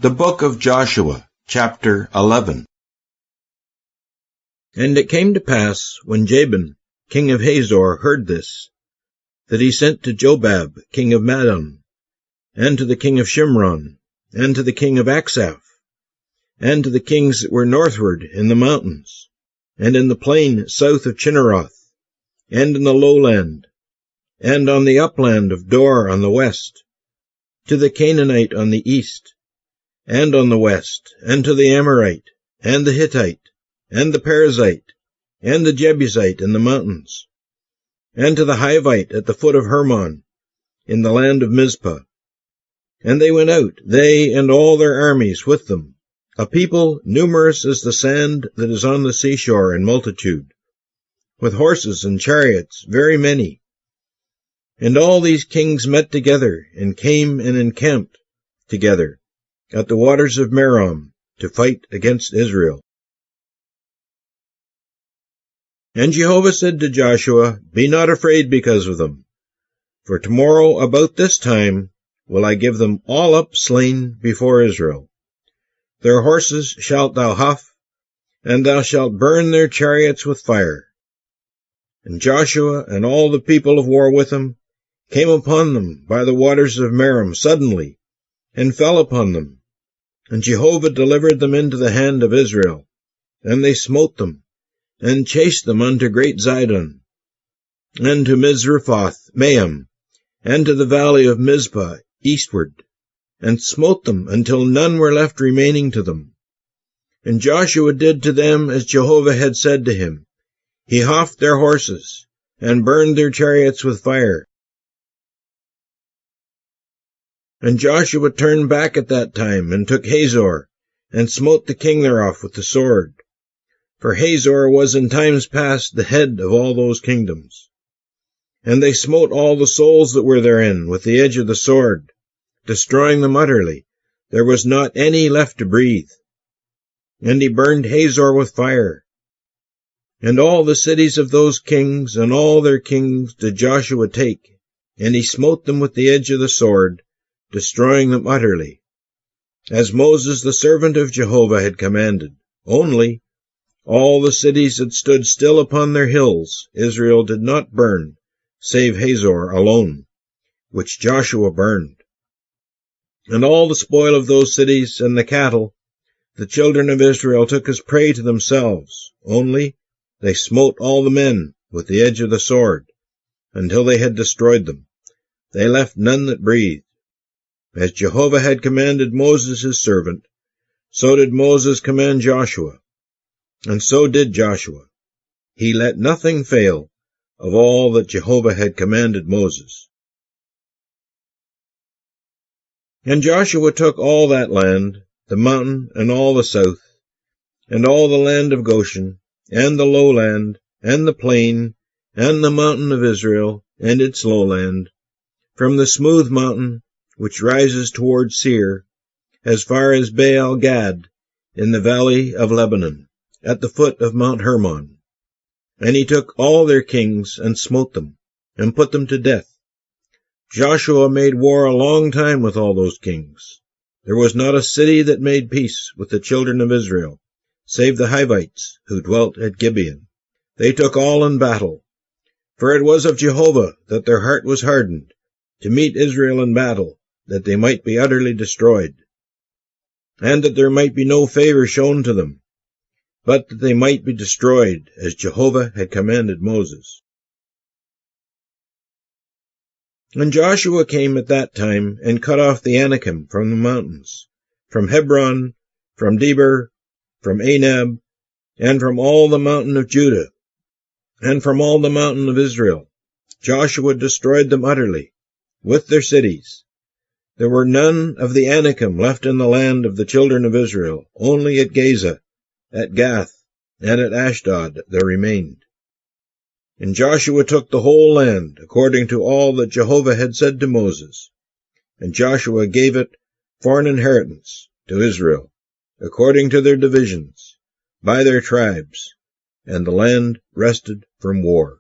The Book of Joshua, chapter 11. And it came to pass, when Jabin, king of Hazor, heard this, that he sent to Jobab, king of Madon, and to the king of Shimron, and to the king of Achshaph, and to the kings that were northward in the mountains, and in the plain south of Chinneroth, and in the lowland, and on the upland of Dor on the west, to the Canaanite on the east, and on the west, and to the Amorite, and the Hittite, and the Perizzite, and the Jebusite in the mountains, and to the Hivite at the foot of Hermon, in the land of Mizpah. And they went out, they and all their armies with them, a people numerous as the sand that is on the seashore in multitude, with horses and chariots very many. And all these kings met together, and came and encamped together at the waters of Merom, to fight against Israel. And Jehovah said to Joshua, Be not afraid because of them, for tomorrow about this time will I give them all up slain before Israel. Their horses shalt thou huff, and thou shalt burn their chariots with fire. And Joshua and all the people of war with him came upon them by the waters of Merom suddenly, and fell upon them. And Jehovah delivered them into the hand of Israel, and they smote them, and chased them unto great Zidon, and to Mizrephoth Maim, and to the valley of Mizpah eastward, and smote them until none were left remaining to them. And Joshua did to them as Jehovah had said to him. He houghed their horses, and burned their chariots with fire. And Joshua turned back at that time, and took Hazor, and smote the king thereof with the sword. For Hazor was in times past the head of all those kingdoms. And they smote all the souls that were therein with the edge of the sword, destroying them utterly. There was not any left to breathe. And he burned Hazor with fire. And all the cities of those kings and all their kings did Joshua take, and he smote them with the edge of the sword, destroying them utterly, as Moses the servant of Jehovah had commanded. Only all the cities that stood still upon their hills Israel did not burn, save Hazor alone, which Joshua burned. And all the spoil of those cities and the cattle the children of Israel took as prey to themselves. Only they smote all the men with the edge of the sword, until they had destroyed them. They left none that breathed. As Jehovah had commanded Moses his servant, so did Moses command Joshua. And so did Joshua. He let nothing fail of all that Jehovah had commanded Moses. And Joshua took all that land, the mountain and all the south, and all the land of Goshen, and the lowland, and the plain, and the mountain of Israel, and its lowland, from the smooth mountain which rises toward Seir, as far as Baal Gad, in the valley of Lebanon, at the foot of Mount Hermon. And he took all their kings, and smote them, and put them to death. Joshua made war a long time with all those kings. There was not a city that made peace with the children of Israel, save the Hivites, who dwelt at Gibeon. They took all in battle. For it was of Jehovah that their heart was hardened, to meet Israel in battle, that they might be utterly destroyed, and that there might be no favor shown to them, but that they might be destroyed, as Jehovah had commanded Moses. And Joshua came at that time, and cut off the Anakim from the mountains, from Hebron, from Debir, from Anab, and from all the mountain of Judah, and from all the mountain of Israel. Joshua destroyed them utterly, with their cities. There were none of the Anakim left in the land of the children of Israel, only at Gaza, at Gath, and at Ashdod there remained. And Joshua took the whole land, according to all that Jehovah had said to Moses. And Joshua gave it for an inheritance to Israel, according to their divisions, by their tribes, and the land rested from war.